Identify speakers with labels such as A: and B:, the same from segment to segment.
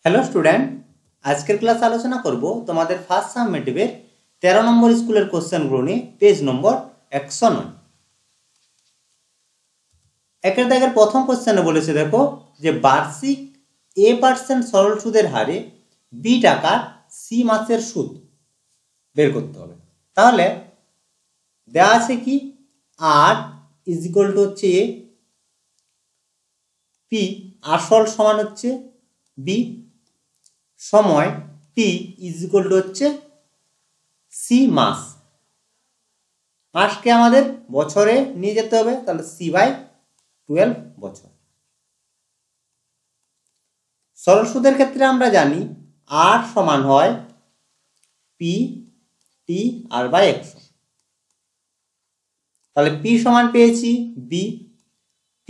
A: Hello student, আজকের class আলোচনা করব তোমাদের ফার্স্ট সামেটিভের 13 নম্বর স্কুলের কোশ্চেনগুলো নিয়ে। পেজ নম্বর 109। একের দাগের প্রথম কোশ্চেনে বলেছে, দেখো যে বার্ষিক a% সরল সুদের হারে b টাকার c মাসের সুদ বের করতে হবে। তাহলে দেওয়া আছে কি r ইজ ইকুয়াল টু হচ্ছে a, p আসল সমান হচ্ছে b, সময় t ইজ ইকুয়াল টু হচ্ছে c মাস। মাসকে আমাদের বছরে নিয়ে যেতে হবে, তাহলে c/12 বছর। সরল সুদের ক্ষেত্রে আমরা জানি r সমান হয় p t r/100। তাহলে p সমান পেয়েছি b,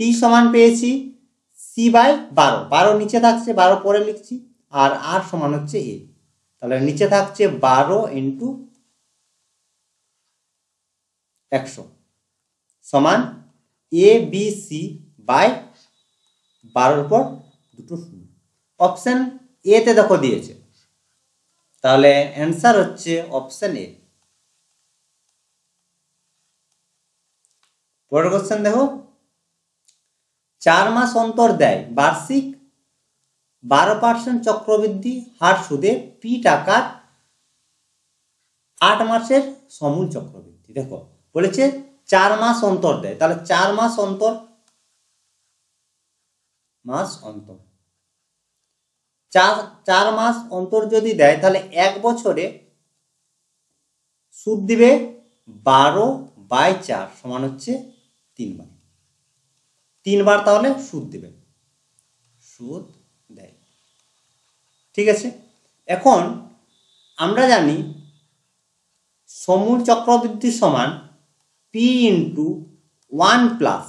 A: t সমান পেয়েছি c/12, 12 নিচে থাকছে, 12 পরে লিখছি, আর r সমান হচ্ছে a। তাহলে নিচে থাকছে 12 × 100 সমান ABC/12 পর দুটো শূন্য। অপশন এ তে দেখো দিয়েছে, তাহলে অ্যান্সার হচ্ছে অপশন এ। পরের কোশ্চেন দেখো, 4 মাস অন্তর দেয় বার্ষিক 12% চক্রবৃদ্ধি হার সুদে p টাকার 8 মাসের সমূল চক্রবৃদ্ধি। দেখো বলেছে 4 মাস অন্তর দেয়, তাহলে 4 মাস অন্তর 4 মাস অন্তর যদি দেয়, তাহলে এক বছরে সুদ দিবে 12/4 সমান হচ্ছে 3 বার। 3 বার তাহলে সুদ দিবে, সুদ দেয়। ঠিক আছে, এখন আমরা জানি সমূল চক্রবৃদ্ধি সমান p × 1+।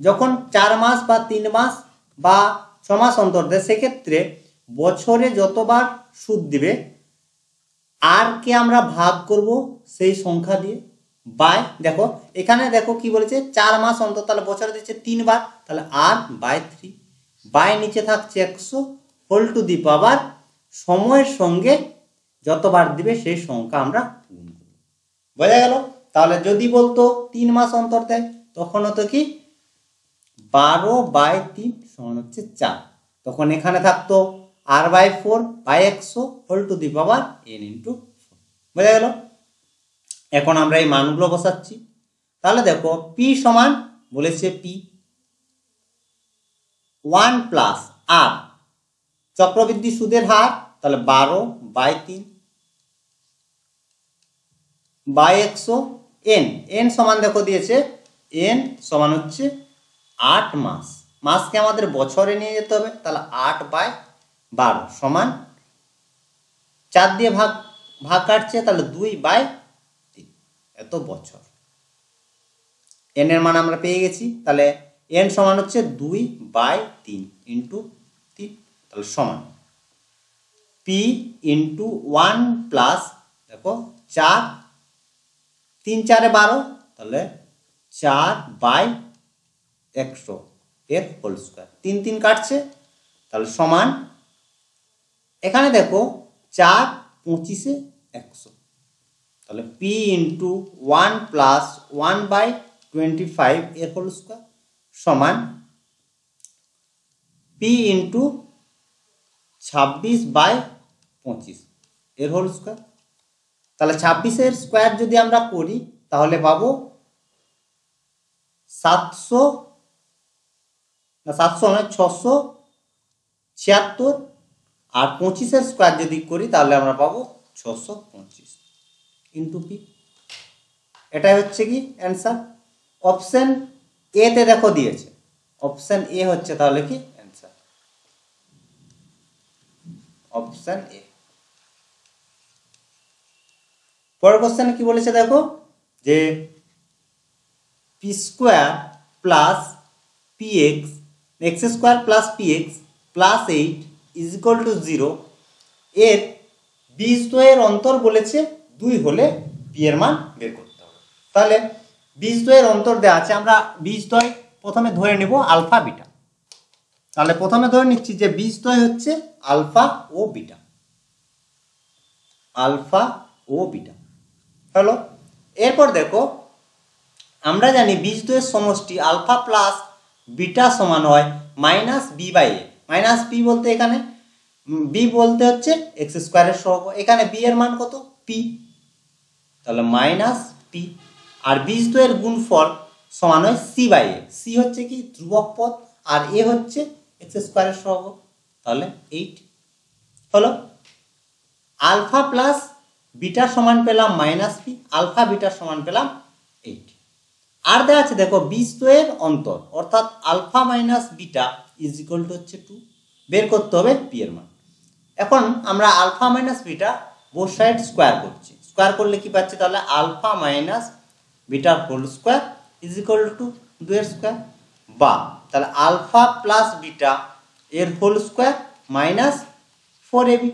A: যখন 4 মাস বা 3 মাস বা 6 মাস অন্তর দেয়, সেক্ষেত্রে বছরে যতবার সুদ দিবে আর কে আমরা ভাগ করব সেই সংখ্যা দিয়ে বাই, দেখো এখানে দেখো কি বলেছে 4 মাস অন্তর, তাহলে বছরে দিচ্ছে 3 বার, তাহলে r/3 বাই নিচে থাকছে 100 হোল টু দি পাওয়ার সময়ের সঙ্গে যতবার দিবে সেই সংখ্যা আমরা গুণ করব। বোঝা গেল? তাহলে যদি বলতো 3 মাস অন্তর দেয়, তখন হতো কি 12/3 সমান হচ্ছে 4, তখন এখানে থাকতো r/4 by 100 whole to the power n × 4। বোঝা গেল? এখন আমরা এই মানগুলো বসাচ্ছি। তাহলে দেখো p সমান বলেছে p 1+ r চক্রবৃদ্ধি সুদের হার, তাহলে 12/3 বাই 100 n সমান দেখো দিয়েছে n সমান হচ্ছে 8 মাস। মাসকে আমাদের বছরে নিয়ে যেতে হবে, তাহলে 8/12 সমান 4 দিয়ে ভাগ কাটছে, তাহলে 2/3 এত বছর। n এর মান আমরা পেয়ে গেছি, তাহলে n সমান হচ্ছে 2/3 × 3, তাহলে সমান p × 1+ দেখো 4, 3 4 12, তাহলে 4/100 এর হোল স্কয়ার। 3 3 কাটছে, তাহলে সমান এখানে দেখো 4 25 100, তাহলে p × 1 + 1/25 এর হোল স্কয়ার সমান p × 26/25 এর হোল স্কয়ার। তাহলে 26 এর স্কয়ার যদি আমরা করি, তাহলে পাবো 676, আর 25 এর স্কয়ার যদি করি তাহলে আমরা পাবো 625 × p। এটাই হচ্ছে কি অ্যান্সার। অপশন এ তে দেখো দিয়েছে, অপশন এ হচ্ছে তাহলে কি অ্যান্সার, অপশন এ। পরের কোশ্চেনে কি বলেছে দেখো, যে p² + px x² + px + 8 = 0 এর বীজদ্বয়ের অন্তর বলেছে 2 হলে p এর মান বের করতে হবে। তাহলে বীজদ্বয়ের অন্তর দেওয়া আছে, আমরা বীজদ্বয় প্রথমে ধরে নেব আলফা বিটা। তাহলে প্রথমে ধরে নিচ্ছি যে বীজদ্বয় হচ্ছে আলফা ও বিটা, আলফা ও বিটা হলো। এরপর দেখো আমরা জানি বীজদ্বয়ের সমষ্টি আলফা প্লাস বিটা সমান হয় minus b by a. Minus b বলতে এখানে বি বলতে হচ্ছে এক্স স্কোয়ারের সহগ, এখানে বি এর মান কত পি, তাহলে মাইনাস পি। আর বীজদ্বয়ের গুণফল সমান হয় সি বাই এ। সি হচ্ছে কি ধ্রুবক পদ আর এ হচ্ছে এক্স স্কোয়ারের সহগ, তাহলে 8 হলো। আলফা প্লাস বিটা সমান পেলাম মাইনাস পি, আলফা বিটা সমান পেলাম 8। আর দেওয়া আছে দেখো বীজদ্বয়ের অন্তর অর্থাৎ alpha minus beta is equal to হচ্ছে 2, বের করতে হবে পি এর মান। এখন আমরা alpha minus beta both side square করছি, স্কোয়ার করলে কি পাচ্ছি তাহলে আলফা মাইনাস বিটার whole square is equal to 2 এর স্কোয়ার, বা তাহলে আলফা প্লাস বিটা এর হোল স্কোয়ার মাইনাস 4ab।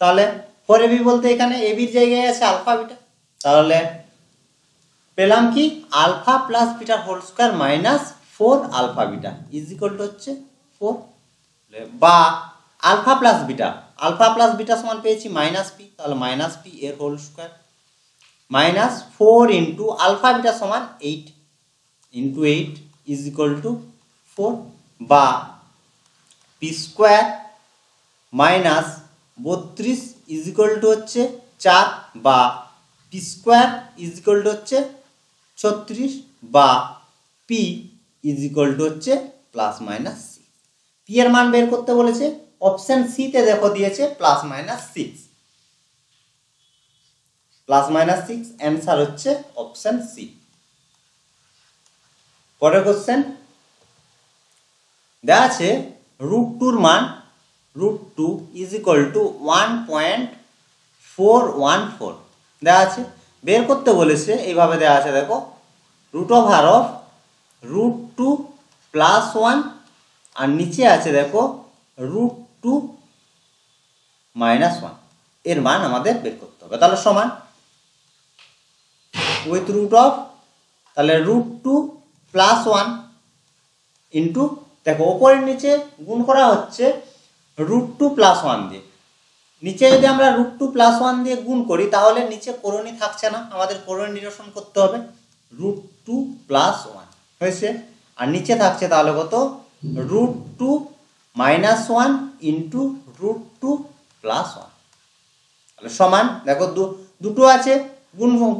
A: তাহলে 4ab বলতে এখানে এবির জায়গায় আছে আলফা বিটা, তাহলে পেলাম কি আলফা প্লাস বিটার whole square minus 4 alpha beta is equal to হচ্ছে 4, বা আলফা প্লাস বিটা সমান পেয়েছি মাইনাস পি, তাহলে মাইনাস পি এর whole square minus 4 into alpha beta সমান 8 ইন্টু 8 ইজ ইকুয়াল টু 4, বা P square minus 32 is equal to হচ্ছে 4, বা P square is equal to হচ্ছে 36, বা পি ইজ ইকুয়াল টু হচ্ছে প্লাস মাইনাস সি। পি এর মান বের করতে বলেছে, অপশন সি তে দেখো দিয়েছে plus minus 6, plus minus 6 answer হচ্ছে অপশন সি। পরের কোশ্চেন দেওয়া আছে √2 মান √2 ইজ ইকুয়াল টু 1.414 দেওয়া আছে, বের করতে বলেছে এইভাবে দেওয়া আছে দেখো √ অফ √2 প্লাস 1 আর নিচে আছে দেখো √2 মাইনাস 1, এর মান আমাদের বের করতে হবে। তাহলে সমান উইথ √ অফ তাহলে √2 প্লাস 1 ইন্টু দেখো ওপরের নিচে গুণ করা হচ্ছে √2 প্লাস 1 দিয়ে, নিচে যদি আমরা √2 প্লাস 1 দিয়ে গুণ করি তাহলে নিচে করণী থাকছে না, আমাদের করণী নিরসন করতে হবে, √2 প্লাস 1 হয়েছে, আর নিচে থাকছে তাহলে কত √2 মাইনাস 1 ইন্টু √2 প্লাস 1, তাহলে সমান দেখো দুটো আছে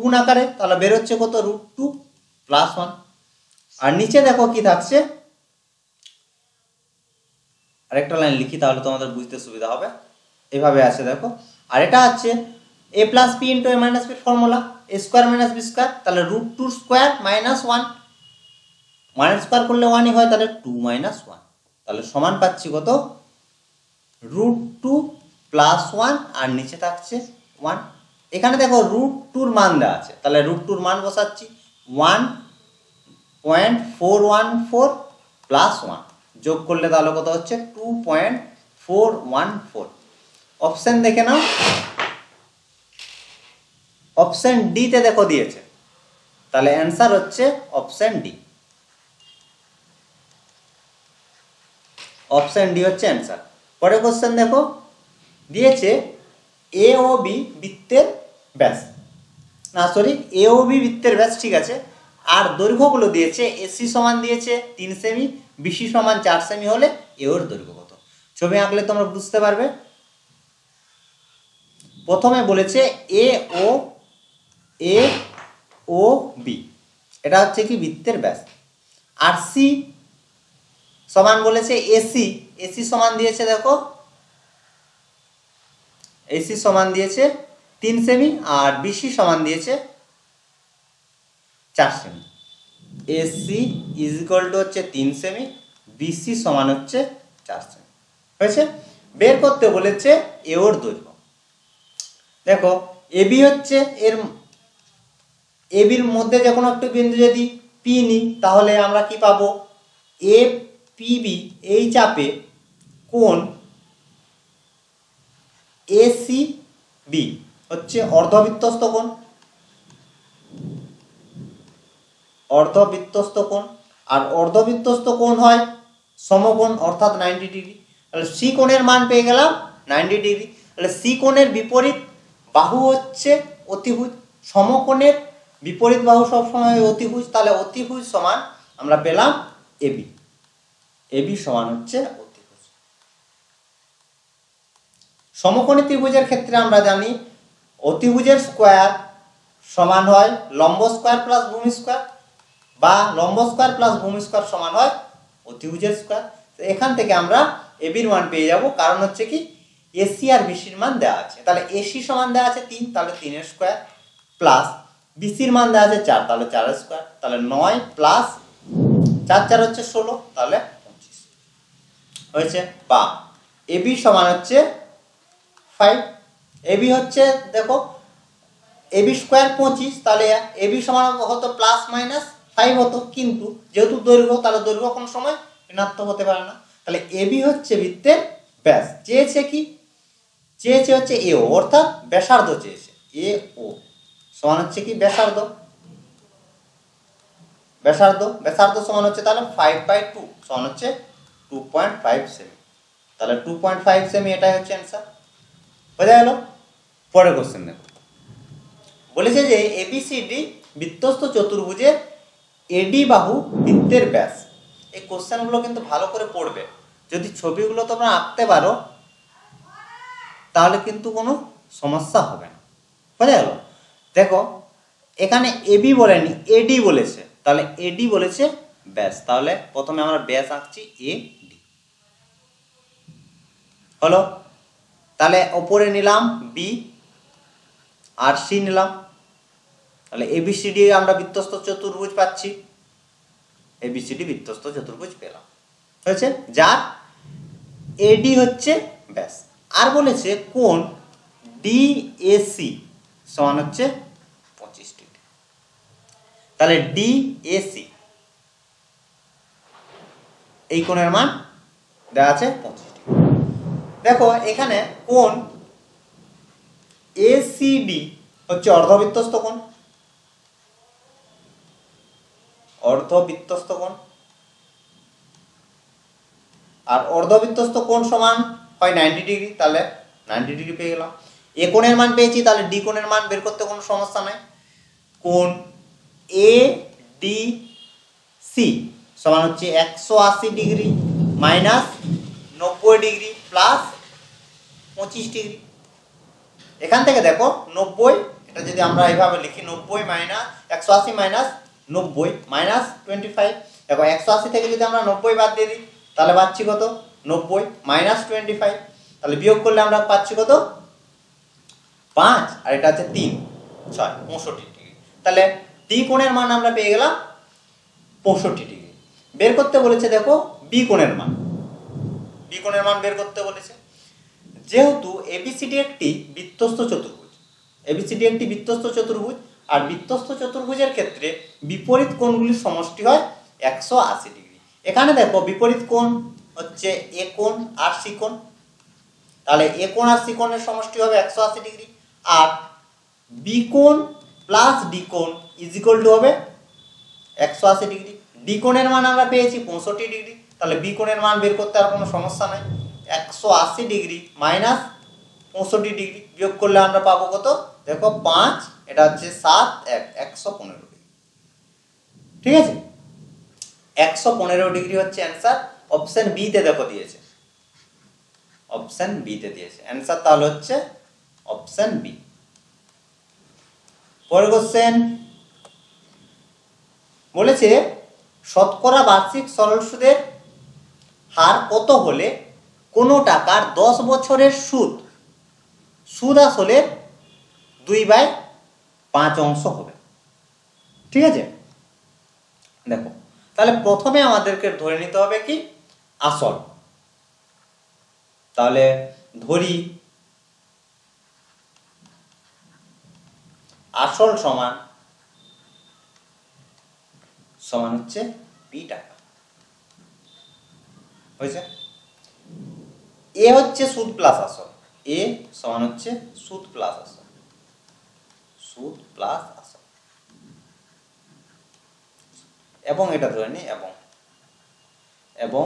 A: গুণ আকারে, তাহলে বের হচ্ছে কত √2 প্লাস 1, আর নিচে দেখো কি থাকছে, আরেকটা লাইন লিখি তাহলে তোমাদের বুঝতে সুবিধা হবে, এভাবে আছে দেখো, আর এটা হচ্ছে a plus B into A minus বির formula A square minus B square, তাহলে √2 স্কোয়ার মাইনাস 1 মাইনাস স্কোয়ার করলে 1ই হয়, তাহলে 2 মাইনাস 1, তাহলে সমান পাচ্ছি কত √2 প্লাস 1 আর নিচে থাকছে 1। এখানে দেখো √2 মান দেওয়া আছে, তাহলে √2 মান বসাচ্ছি 1.414 প্লাস 1 যোগ করলে তাহলে কত হচ্ছে 2.414। অপশন দেখে নাও, অপশন ডি তে দেখো দিয়েছে, তাহলে অ্যান্সার হচ্ছে অপশন ডি, অপশন ডি হচ্ছে অ্যান্সার। পরের কোশ্চেন দেখো দিয়েছে এ ও বি বৃত্তের ব্যাস, না সরি এ ও বি বৃত্তের ব্যাস ঠিক আছে, আর দৈর্ঘ্যগুলো দিয়েছে এসি সমান দিয়েছে 3 সেমি, বিসি সমান 4 সেমি হলে এ ওর দৈর্ঘ্য কত। ছবি আঁকলে তোমরা বুঝতে পারবে। প্রথমে বলেছে এ ও বি, এটা হচ্ছে কি বৃত্তের ব্যাস, আর সি সমান বলেছে এসি, এসি সমান দিয়েছে দেখো এসি সমান দিয়েছে 3 সেমি, আর বিসি সমান দিয়েছে 4 semi, AC is equal to হচ্ছে 3 সেমি, বিসি সমান হচ্ছে 4 সেমি হয়েছে। বের করতে বলেছে এ ওর দৈর্ঘ্য, দেখো এবি হচ্ছে এর এবির মধ্যে যে কোনো একটা বিন্দু যদি পি নিই তাহলে আমরা কি পাবো এ পিবি এই চাপে কোণ এসিবি হচ্ছে অর্ধবৃত্তস্থ কোণ, অর্ধবৃত্তস্থ কোণ, আর অর্ধবৃত্তস্থ কোণ হয় সমকোণ অর্থাৎ 90 ডিগ্রি। তাহলে সি কোণের মান পেয়ে গেলাম 90 ডিগ্রি। তাহলে সি কোণের বিপরীত বাহু হচ্ছে অতিভুজ, সমকোণের বিপরীত বাহু সবসময় অতিভুজ, তাহলে অতিভুজ সমান আমরা পেলাম এবি। এবি সমান হচ্ছে অতিভুজ। সমকোণী ত্রিভুজের ক্ষেত্রে আমরা জানি অতিভুজের স্কোয়ার সমান হয় লম্ব স্কোয়ার প্লাস ভূমি স্কোয়ার, বা লম্ব স্কোয়ার প্লাস ভূমি স্কোয়ার সমান হয় অতিভুজের স্কোয়ার। এখান থেকে আমরা এবির মান পেয়ে যাব, কারণ হচ্ছে কি এসি আর বিসির মান দেওয়া আছে। তাহলে এসি সমান দেওয়া আছে 3, তাহলে 3 স্কোয়ার, প্লাস বিসির মান দেওয়া আছে 4, তাহলে 4 স্কোয়ার, তাহলে 9 প্লাস 4 4 হচ্ছে 16, তাহলে 25 হয়েছে। বা এবি সমান হচ্ছে 5। এবি হচ্ছে দেখো এবি স্কোয়ার 25, তাহলে এবি সমান হতো প্লাস মাইনাস 5 হতো, কিন্তু যেহেতু দৈর্ঘ্য, তাহলে দৈর্ঘ্য কোনো সময় ঋণাত্মক হতে পারে না। তাহলে এবি হচ্ছে বৃত্তের ব্যাস। চেয়েছে কি, চেয়েছে হচ্ছে এও, অর্থাৎ ব্যাসার্ধ চেয়েছে। এ ও সমান হচ্ছে কি ব্যাসার্ধ, ব্যাসার্ধ ব্যাসার্ধ সমান হচ্ছে তাহলে 5/2 সমান হচ্ছে 2.5 সেমি। তাহলে 2.5 সেমি, এটাই হচ্ছে অ্যান্সার। বোঝা গেল? পরের কোশ্চেন দেখো, বলেছে যে এবিসিডি বৃত্তস্থ চতুর্ভুজের এডি বাহু বৃত্তের ব্যাস। এই কোশ্চেনগুলো কিন্তু ভালো করে পড়বে। যদি ছবিগুলো তোমরা আঁকতে পারো তাহলে কিন্তু কোনো সমস্যা হবে না। বোঝা গেল? দেখো এখানে এবি বলেনি, এডি বলেছে, তাহলে এডি বলেছে ব্যাস। তাহলে প্রথমে আমরা ব্যাস আঁকছি এডি। হলো? তাহলে ওপরে নিলাম বি আর সি নিলাম, তাহলে এবিসিডি আমরা বৃত্তস্থ চতুর্ভুজ পাচ্ছি। এবিসিডি বৃত্তস্থ চতুর্ভুজ পেলাম, হয়েছে, যার এডি হচ্ছে ব্যাস। আর বলেছে কোণ ডিএসি সমান হচ্ছে 25 ডিগ্রি। তাহলে ডিএসি এই কোণের মান দেওয়া আছে 25 ডিগ্রি। দেখো এখানে কোণ এসিডি হচ্ছে অর্ধবৃত্তস্থ কোণ, অর্ধবৃত্তস্থ কোণ। আর অর্ধবৃত্তস্থ কোণ সমান হয় 90 ডিগ্রি, তাহলে 90 ডিগ্রি পেয়ে গেলাম। এ কোণের মান পেয়েছি, তাহলে ডি কোণের মান বের করতে কোনো সমস্যা নাই। কোণ এ ডি সি সমান হচ্ছে 180 degree minus 90 degree plus 25 degree. এখান থেকে দেখো 90, এটা যদি আমরা এইভাবে লিখি 90 মাইনাস 180 মাইনাস 90 মাইনাস 25। দেখো 180 থেকে যদি আমরা 90 বাদ দিয়ে দিই তাহলে পাচ্ছি কত, 90 মাইনাস 25, তাহলে বিয়োগ করলে আমরা পাচ্ছি কত, 5, আর এটা হচ্ছে 3 6 65 ডিগ্রি। তাহলে ডি কোণের মান আমরা পেয়ে গেলাম 65 ডিগ্রি। বের করতে বলেছে দেখো বি কোণের মান, বি কোণের মান বের করতে বলেছে। যেহেতু এবিসিডি একটি বৃত্তস্থ চতুর্ভুজ, এবিসিডি একটি বৃত্তস্থ চতুর্ভুজ, আর বৃত্তস্থ চতুর্ভুজের ক্ষেত্রে বিপরীত কোণগুলির সমষ্টি হয় 180 ডিগ্রি। এখানে দেখো বিপরীত কোণ হচ্ছে এ কোণ আর সি কোণ, তাহলে এ কোণ আর সি কোণের সমষ্টি হবে 180 ডিগ্রি, আর বি কোণ প্লাস ডি কোণ ইজ ইকুয়াল টু হবে 180 ডিগ্রি। ডি কোণের মান আমরা পেয়েছি 65 ডিগ্রি, তাহলে বি কোণের মান বের করতে আর কোনো সমস্যা নাই। 180 ডিগ্রি মাইনাস 65 ডিগ্রি বিয়োগ করলে আমরা পাবো কত, দেখো 5, এটা হচ্ছে 7 1 115 ডিগ্রি। ঠিক আছে, 115 ডিগ্রি হচ্ছে অ্যান্সার। অপশন বি তে দেখো দিয়েছে, অপশন বি তে দিয়েছে অ্যান্সার, তাহলে হচ্ছে অপশন বি। পরের কোশ্চেন বলেছে শতকরা বার্ষিক সরল সুদের হার কত হলে কোনো টাকার 10 বছরের সুদ আসলে 2/5 অংশ হবে। ঠিক আছে, দেখো তাহলে প্রথমে আমাদেরকে ধরে নিতে হবে কি আসল। তাহলে ধরি আসল সমান হচ্ছে বি টাকা, হয়েছে। এ হচ্ছে সুদ প্লাস আসল, এ সমান হচ্ছে সুদ প্লাস আসল, সুদ প্লাস আসল, এবং এটা ধরে নি এবং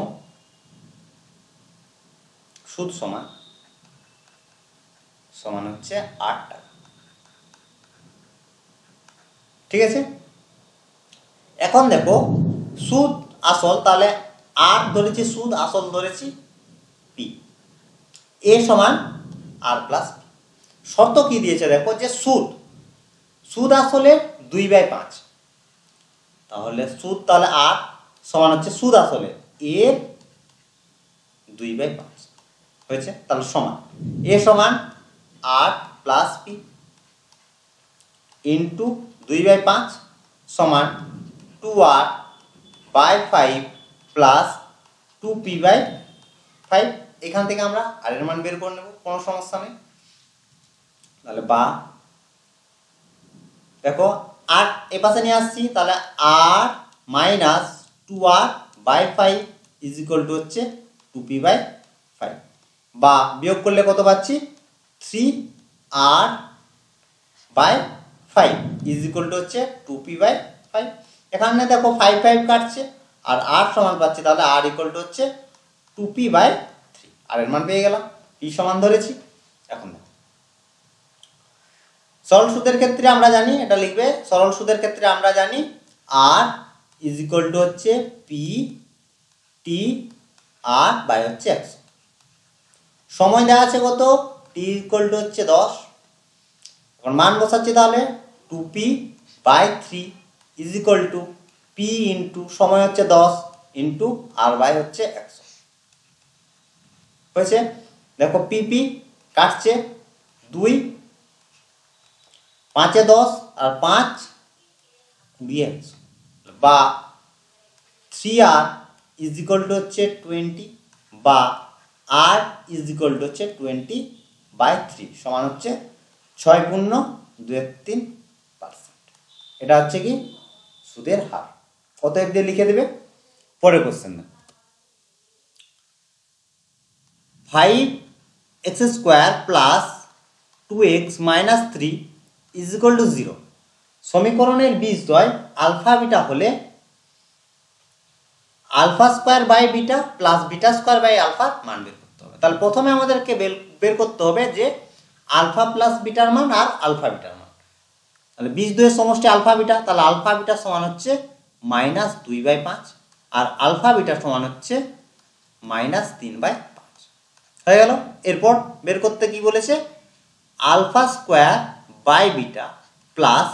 A: সুদ সমান সমান হচ্ছে 8 টাকা। ঠিক আছে, এখন দেখো সুদ আসল, তাহলে 8 ধরেছি সুদ, আসল ধরেছি পি, এ সমান আর প্লাস পি। শর্ত কি দিয়েছে দেখো, যে সুদ আসলে 2/5, তাহলে সুদ তাহলে 8 সমান হচ্ছে সুদ আসলে এর 2/5 হয়েছে, তাহলে সমান এ সমান 8 প্লাস পি ইন্টু 2/5 সমান 2r/5 প্লাস 2p/5। এখান থেকে আমরা আর এর মান বের করে নেব, কোনো সমস্যা নেই। তাহলে বা দেখো 8 এ পাশে নিয়ে আসছি, তাহলে r minus 2r/5 is equal to হচ্ছে 2p/5, বা বিয়োগ করলে কত পাচ্ছি 3r/5 ইজ ইকুয়াল টু হচ্ছে 2p/5। এখানে দেখো 5 5 কাটছে আর r সমান পাচ্ছি, তাহলে r ইকুয়াল টু হচ্ছে 2p/3। আর এর মান পেয়ে গেলাম, p সমান ধরেছি। এখন দেখো সরল সুদের ক্ষেত্রে আমরা জানি, এটা লিখবে, সরল সুদের ক্ষেত্রে আমরা জানি r ইজ ইকুয়াল টু হচ্ছে পি টি আর বাই হচ্ছে 100। সময় দেওয়া আছে কত, টি ইকুয়াল টু হচ্ছে 10। এখন মান বসাচ্ছি, তাহলে 2p/3 is equal two P into সময় হচ্ছে 10 ইন্টু আর বাই হচ্ছে 100 হয়েছে। দেখো পি কাটছে 2 5 এ 10 আর 5 দিয়ে, বা 3r ইজ ইকুয়াল টু হচ্ছে 20, বা r ইজ ইকুয়াল টু হচ্ছে 20/3 সমান হচ্ছে 6.23%। এটা হচ্ছে কি সুদের হার। অতএব দিয়ে লিখে দেবে। পরের কোশ্চেন না, 5x² plus 2x minus 3 is equal to 0। সমীকরণের বীজদ্বয় আলফা বিটা হলে alpha square by beta plus beta square by আলফার মান বের করতে হবে। তাহলে প্রথমে আমাদেরকে বের করতে হবে যে আলফা প্লাস বিটার মান আর আলফা বিটার মান। তাহলে বীজদ্বয়ের সমষ্টি আলফা বিটা, তাহলে আলফা বিটা সমান হচ্ছে -2/5 আর আলফা বিটা সমান হচ্ছে -3/5 হয়ে গেল। এরপর বের করতে কি বলেছে, alpha square by beta plus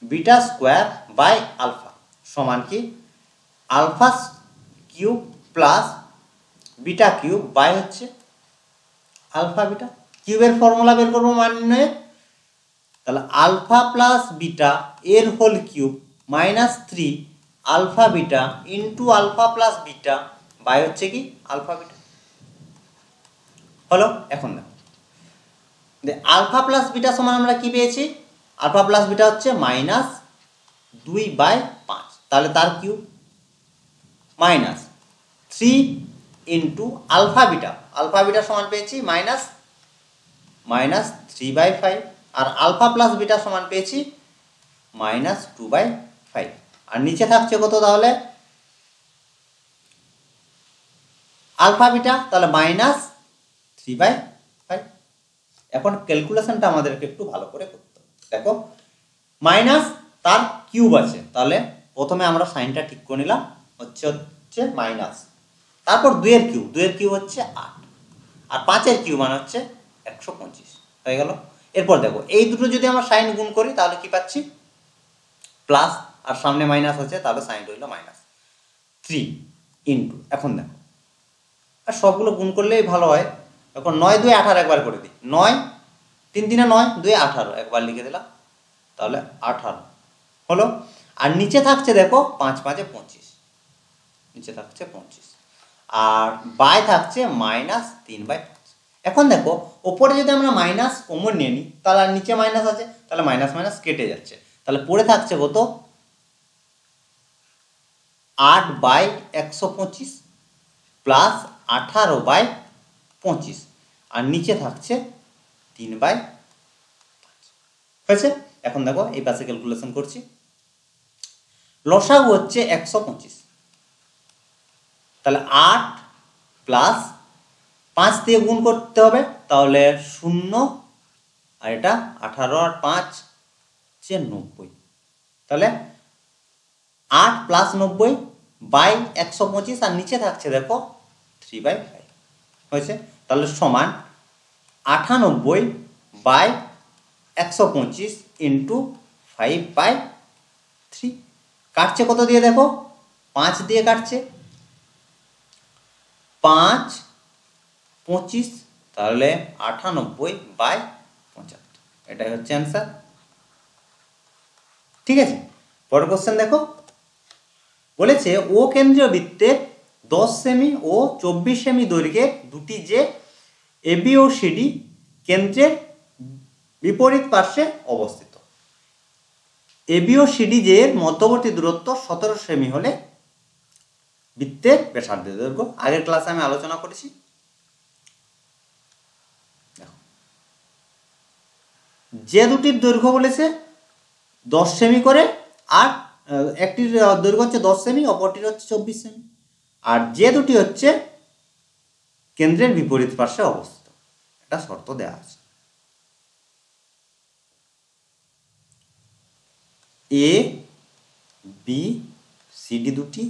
A: beta square by alpha সমান কি alpha cube plus beta cube by হচ্ছে আলফা বিটা। কিউবের ফর্মুলা বের করবো মান নির্ণয়ে, তাহলে আলফা প্লাস বিটা এর whole cube -3 alpha beta into alpha plus beta by হচ্ছে কি আলফা বিটা হলো। এখন না আলফা প্লাস বিটা সমান আমরা কি পেয়েছি, আলফা প্লাস বিটা হচ্ছে -2/5, তাহলে তার কিউব -3 ইন্টু আলফা বিটা সমান পেয়েছি -3/5 আর আলফা প্লাস বিটা সমান পেয়েছি -2/5 আর নিচে থাকছে কত, তাহলে আলফা বিটা, তাহলে -3/5। এখন ক্যালকুলেশনটা আমাদেরকে একটু ভালো করে করতে হবে। দেখো মাইনাস তার কিউব আছে, তাহলে প্রথমে আমরা সাইনটা ঠিক করে নিলাম, হচ্ছে মাইনাস, তারপর 2 এর কিউব হচ্ছে 8 আর 5 এর কিউব মানে হচ্ছে 125 হয়ে গেল। এরপর দেখো এই দুটো যদি আমরা সাইন গুণ করি তাহলে কি পাচ্ছি, প্লাস আর সামনে মাইনাস আছে, তাহলে সাইন রইল -3 ইন্টু, এখন দেখো আর সবগুলো গুণ করলেই ভালো হয়। এখন 9 2 18 একবার করে দিই, 9 3 3 9 2 18 একবার লিখে দিলাম, তাহলে 18 হলো। আর নিচে থাকছে দেখো 5 5 এ 25, নিচে থাকছে 25 আর বাই থাকছে -3/5। এখন দেখো ওপরে যদি আমরা মাইনাস কমন নিয়ে নিই, তাহলে আর নিচে মাইনাস আছে, তাহলে মাইনাস মাইনাস কেটে যাচ্ছে, তাহলে পড়ে থাকছে কত 8/125 প্লাস 18/25 আর নিচে থাকছে 3/5 হয়েছে। এখন দেখো এই পাশে ক্যালকুলেশন করছি, লসাগু হচ্ছে 125, তাহলে 8 প্লাস 5 দিয়ে গুণ করতে হবে, তাহলে 0 আর এটা 18 আর 5 হচ্ছে 90। তাহলে 8 প্লাস 90 বাই 125 আর নিচে থাকছে দেখো 3/5 হয়েছে। তাহলে সমান 98 বাই 125 ইন্টু 5/3। কাটছে কত দিয়ে দেখো, 5 দিয়ে কাটছে, 5 25, তাহলে 98/75, এটাই হচ্ছে অ্যান্সার। ঠিক আছে, পরের কোশ্চেন দেখো, বলেছে ও কেন্দ্রীয় বৃত্তের 10 সেমি ও 24 সেমি দৈর্ঘ্যের দুটি যে এবি ও সিডি কেন্দ্রের বিপরীত পার্শ্বে অবস্থিত। এবি ও সিডি যে এর মধ্যবর্তী দূরত্ব 17 সেমি হলে বৃত্তের ব্যাসার্ধের দৈর্ঘ্য। আগের ক্লাসে আমি আলোচনা করেছি। যে দুটির দৈর্ঘ্য বলেছে 10 সেমি করে, আর একটির দৈর্ঘ্য হচ্ছে 10 সেমি, অপরটির হচ্ছে 24 সেমি, আর যে দুটি হচ্ছে কেন্দ্রের বিপরীত পার্শ্বে অবস্থিত, এটা শর্ত দেওয়া আছে। এ বি সিডি দুটি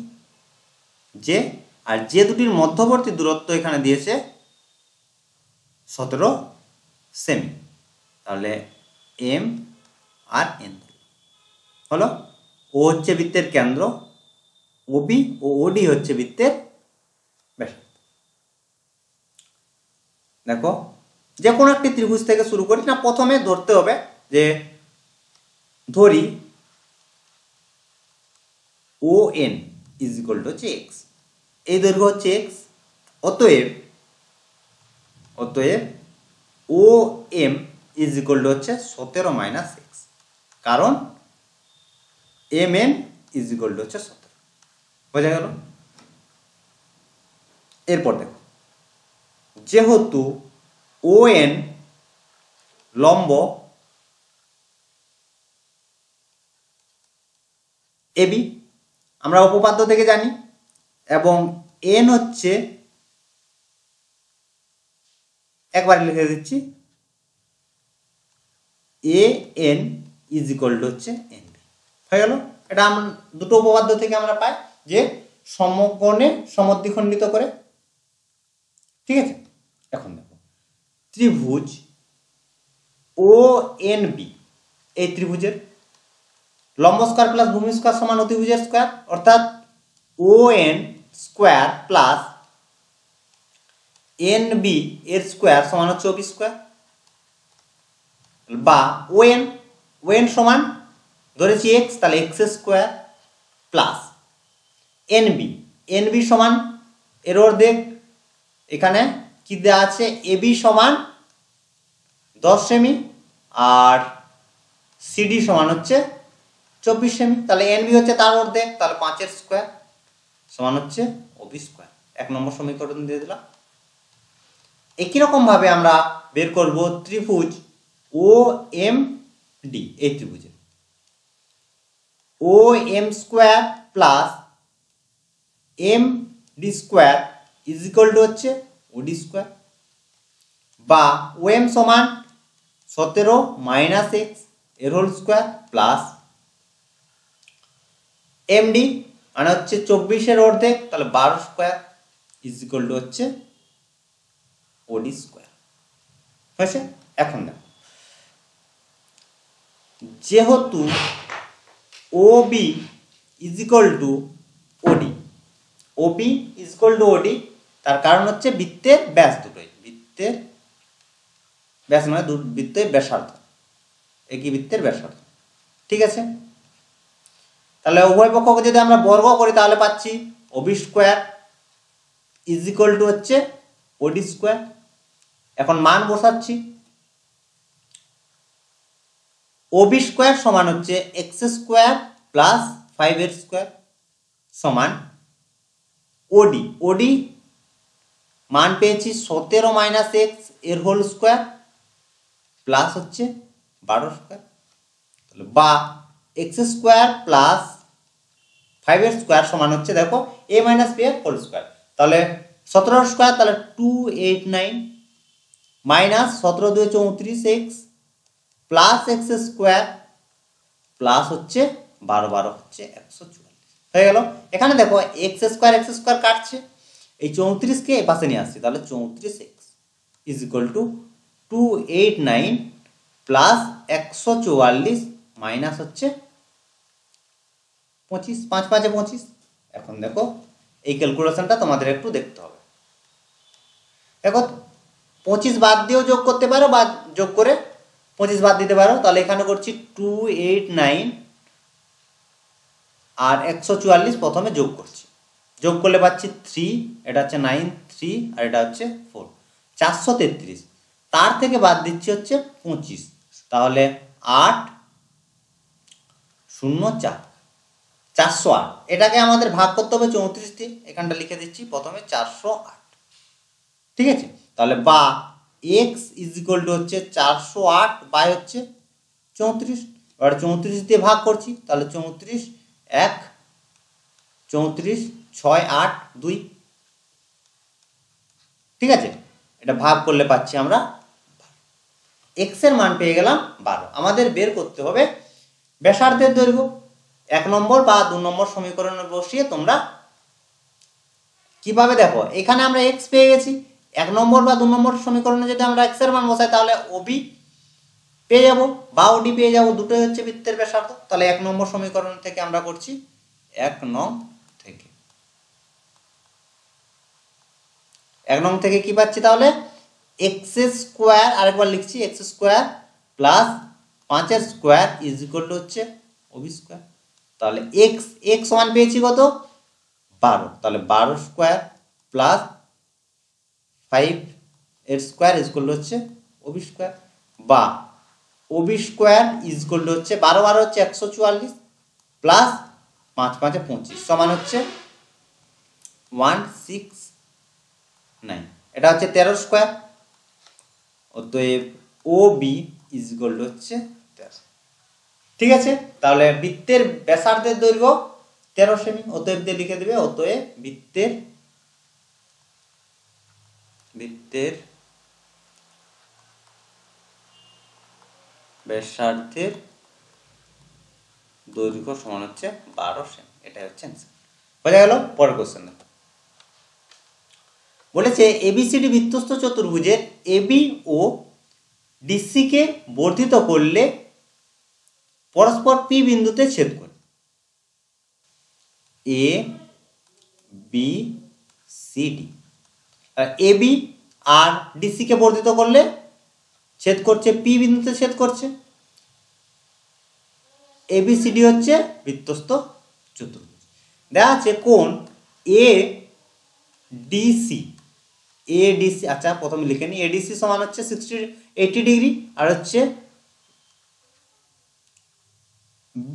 A: যে, আর যে দুটির মধ্যবর্তী দূরত্ব এখানে দিয়েছে 17 সেমি, তাহলে এম আর এন হলো। ও হচ্ছে বৃত্তের কেন্দ্র, ওবি ও ওডি হচ্ছে বৃত্তের ব্যাসার্ধ। দেখো, যে কোনো একটি ত্রিভুজ থেকে শুরু করি না, প্রথমে ধরতে হবে যে ধরি O N is equal to হচ্ছে এক্স, এই দৈর্ঘ্য হচ্ছে এক্স, অতএব O M is equal to হচ্ছে 17 মাইনাস এক্স, কারণ M N is equal to হচ্ছে 17। বোঝা গেল? এরপর দেখো, যেহেতু ও এন লম্ব এবি, আমরা উপপাদ্য থেকে জানি, এবং এন হচ্ছে, একবার লিখে দিচ্ছি, A N is equal to হচ্ছে এন বি। হয়ে গেল? এটা আমরা দুটো উপপাদ্য থেকে আমরা পাই যে সমকোণে সমদ্বিখণ্ডিত করে। ঠিক আছে, এখন দেখো ত্রিভুজ ও এন বি, এই ত্রিভুজের লম্ব স্কয়ার প্লাস ভূমি স্কয়ার সমান অতিভুজের স্কয়ার, অর্থাৎ O N square plus N B এর স্কয়ার সমান হচ্ছে ওবি স্কয়ার, বা ও এন সমান ধরেছি এক্স, তাহলে x square plus N B সমান এর অর্ধেক, এখানে কি দেওয়া আছে, এবি সমান 10 সেমি আর সিডি সমান হচ্ছে 24 সেমি, তাহলে এনবি হচ্ছে তার অর্ধেক, তাহলে 5 স্কয়ার সমান হচ্ছে ওবি স্কয়ার। 1 নম্বর সমীকরণ দিয়ে দিলাম। একই রকম ভাবে আমরা বের করব ত্রিভুজ ও এম ডি, এই ত্রিভুজে O M square plus M D square is equal to হচ্ছে ওডি স্কয়ার, বা ও এম সমান 17 মাইনাস এক্স এর হোল স্কয়ার প্লাস এমডি মানে হচ্ছে 24 এর অর্ধেক, তাহলে 12 স্কয়ার ইজ ইকুয়াল টু হচ্ছে ওডি স্কয়ার। হয়েছে? এখন দেখো, যেহেতু OB is equal to OD, OB is equal to OD, তার কারণ হচ্ছে বৃত্তের ব্যাস দুটোই, বৃত্তের ব্যাস মানে বৃত্তের ব্যাসার্ধ, একই বৃত্তের ব্যাসার্ধ। ঠিক আছে, তাহলে উভয় পক্ষকে যদি আমরা বর্গ করি তাহলে পাচ্ছি OB square is equal to হচ্ছে ওডি স্কয়ার। এখন মান বসাচ্ছি, ওবি স্কয়ার সমান হচ্ছে এক্স স্কয়ার প্লাস 5 এর স্কয়ার সমান ওডি মান পেয়েছি 17 মাইনাস এক্স এর হোল স্কয়ার প্লাস হচ্ছে 12 স্কয়ার, তাহলে বা এক্স স্কয়ার প্লাস 5 এর স্কয়ার সমান হচ্ছে দেখো এ মাইনাস বি এর হোল স্কয়ার, তাহলে 17 স্কোয়ার তাহলে 289 minus 17 2 34 x plus x square plus হচ্ছে 12 12 হচ্ছে 144 হয়ে গেল। এখানে দেখো এক্স স্কোয়ার কাটছে, এই 34কে এই পাশে নিয়ে আসছি, তাহলে 34x is equal two 289 plus 144 minus হচ্ছে 25, 5 5 25। এখন দেখো এই ক্যালকুলেশনটা তোমাদের একটু দেখতে হবে। দেখো 25 বাদ দিয়েও যোগ করতে পারো বা যোগ করে 25 বাদ দিতে পারো। তাহলে এখানে করছি 289 আর 144 প্রথমে যোগ করছি, যোগ করলে পাচ্ছি 3, এটা হচ্ছে 9 3 আর এটা হচ্ছে 4, 433। তার থেকে বাদ দিচ্ছি হচ্ছে 25, তাহলে 8 0 4 408। এটাকে আমাদের ভাগ করতে হবে 34 দিয়ে, এখানটা লিখে দিচ্ছি প্রথমে 408। ঠিক আছে, তাহলে বা x ইজ ইকুয়াল টু হচ্ছে 408 বাই হচ্ছে 34। এবার 34 দিয়ে ভাগ করছি, তাহলে 34 1 34 6 8 2। ঠিক আছে, এটা ভাগ করলে পাচ্ছি আমরা x এর মান পেয়ে গেলাম 12। আমাদের বের করতে হবে ব্যাসার্ধের দৈর্ঘ্য। 1 নম্বর বা 2 নম্বর সমীকরণে বসিয়ে তোমরা কিভাবে দেখো, এখানে আমরা x পেয়ে গেছি, 1 নম্বর বা 2 নম্বর সমীকরণে যদি আমরা x এর মান বসাই তাহলে OB পেয়ে যাব বা OD পেয়ে যাব, দুটোই হচ্ছে বৃত্তের ব্যাসার্ধ। তাহলে 1 নম্বর সমীকরণ থেকে আমরা করছি 1 নং থেকে, 1 নং থেকে কি পাচ্ছি তাহলে x স্কোয়ার, আরেকবার লিখছি x স্কোয়ার প্লাস 5 এর স্কোয়ার ইজ ইকুয়াল টু হচ্ছে OB স্কোয়ার। তাহলে x সমান পেয়েছি কত 12, তাহলে 12 স্কোয়ার প্লাস 5 এর স্কোয়ার ইজ ইকুয়াল টু হচ্ছে OB স্কোয়ার, বা OB square is equal to হচ্ছে 12 12 হচ্ছে 144 প্লাস 5 5 25 সমান হচ্ছে 169। এটা হচ্ছে 13 স্কোয়ার। অতএব OB ইজ ইকুয়াল টু হচ্ছে 13। ঠিক আছে, তাহলে বৃত্তের ব্যাসার্ধের দৈর্ঘ্য 13 সেমি, অতএব দিয়ে লিখে দিবে অতএব বৃত্তের ব্যাসার্ধের দৈর্ঘ্য সমান হচ্ছে 12 সেমি। এটাই হচ্ছে অ্যান্সার। বোঝা গেল? পরের কোশ্চেন দেখো, বলেছে এবিসিডি বৃত্তস্থ চতুর্ভুজের এবি ও ডিসি কে বর্ধিত করলে পরস্পর পি বিন্দুতে ছেদ করে। A B C D, AB R DC কে বর্ধিত করলে ছেদ করছে পি বিন্দুতে ছেদ করছে। এবিসিডি হচ্ছে বৃত্তস্থ চতুর্ভুজ। দেখা আছে কোণ এ ডিসি, আচ্ছা প্রথমে লিখে নি, এডিসি সমান হচ্ছে 80 ডিগ্রি আর হচ্ছে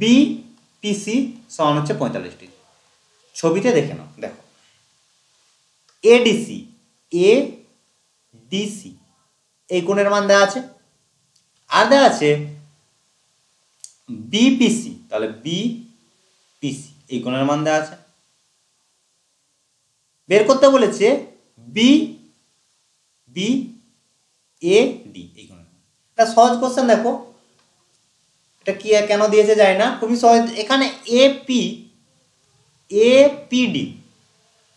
A: বিপিসি সমান হচ্ছে 45 ডিগ্রি। ছবিতে দেখে নাও, দেখো এডিসি এই কোণের মান দেওয়া আছে, আর দেওয়া আছে বিপিসি, তাহলে বিপিসি এই কোণের মান দেওয়া আছে। বের করতে বলেছে বি এ ডি এই কোণের মান। এটা সহজ কোশ্চেন, দেখো এটা কি কেন দিয়েছে যায় না, খুবই সহজ। এখানে এপিডি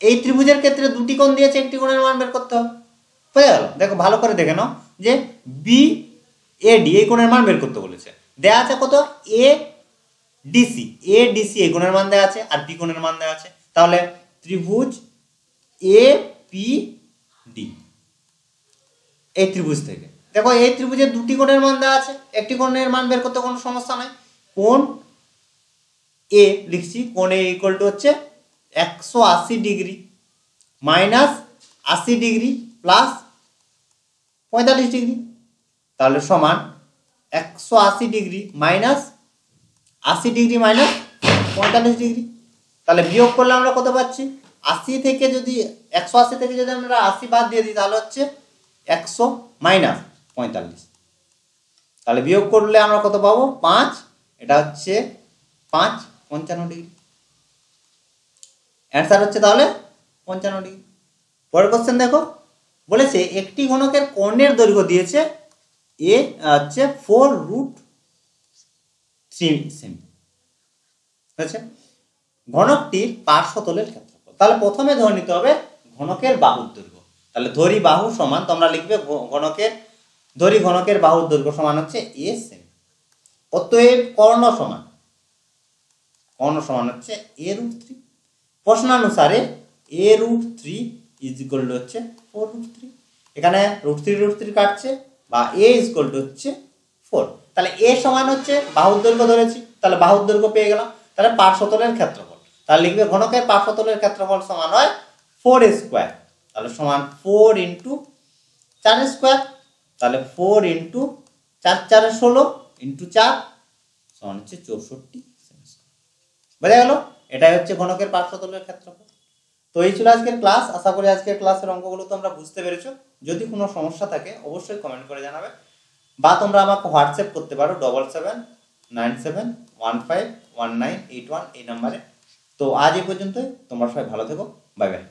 A: এই ত্রিভুজের ক্ষেত্রে দুটি কোণ দিয়েছে, একটি কোণের মান বের করতে হবে। হয়ে গেল? দেখো ভালো করে দেখে নাও যে বিএডি এই কোণের মান বের করতে বলেছে, দেয়া আছে কত এডিসি এই কোণের মান দেওয়া আছে আর বি কোণের মান দেওয়া আছে। তাহলে ত্রিভুজ এপিডি এই ত্রিভুজ থেকে দেখো এই ত্রিভুজের দুটি কোণের মান দেওয়া আছে, একটি কোণের মান বের করতে কোনো সমস্যা নাই। কোণ এ লিখছি, কোণ এ ইকুয়াল টু হচ্ছে 180 degree minus 80 degree plus 45 degree, তাহলে সমান 180 degree minus 80 degree minus 45 degree. তাহলে বিয়োগ করলে আমরা কত পাচ্ছি, 80 থেকে যদি 180 থেকে যদি আমরা 80 বাদ দিয়ে দিই তাহলে হচ্ছে 100 মাইনাস 45। তাহলে বিয়োগ করলে আমরা কত পাবো 5, এটা হচ্ছে 5 55 ডিগ্রি। অ্যান্সার হচ্ছে তাহলে 55 ডিগ্রি। পরের কোশ্চেন দেখো, বলেছে একটি ঘনকের কর্ণের দৈর্ঘ্য দিয়েছে এ হচ্ছে 4√3 সেমি। আচ্ছা, ঘনকটির পার্শ্বতলের ক্ষেত্রফল। তাহলে প্রথমে ধরে নিতে হবে ঘনকের বাহুর দৈর্ঘ্য। তাহলে ধরি বাহু সমান, তোমরা লিখবে ঘনকের ধরি ঘনকের বাহুর দৈর্ঘ্য সমান হচ্ছে এ সেমি। অতএব কর্ণ সমান হচ্ছে a√3। প্রশ্নানুসারে a√3 is equal to হচ্ছে 4√3। এখানে √3 কাটছে বা a ইজ ইকুয়াল টু হচ্ছে 4। তাহলে a সমান হচ্ছে বাহুর দৈর্ঘ্য ধরেছি, তাহলে বাহুর দৈর্ঘ্য পেয়ে গেলাম। তাহলে পার্শ্বতলের ক্ষেত্রফল, তাহলে লিখবে ঘনকের পার্শ্বতলের ক্ষেত্রফল সমান হয় 4 স্কোয়ার। তাহলে সমান 4 ইন্টু 4 স্কোয়ার। তাহলে 4 ইন্টু 4 4 16 ইন্টু 4 সমান হচ্ছে 64 সেমি। বোঝা গেল? এটাই হচ্ছে ঘনকের পার্শ্বতলের ক্ষেত্রফল। তো এই ছিল আজকের ক্লাস। আশা করি আজকের ক্লাসের অঙ্কগুলো তোমরা বুঝতে পেরেছো। যদি কোনো সমস্যা থাকে অবশ্যই কমেন্ট করে জানাবে, বা তোমরা আমাকে হোয়াটসঅ্যাপ করতে পারো 7797151981 এই নাম্বারে। তো আজ এই পর্যন্তই। তোমরা সবাই ভালো থেকো। Bye bye.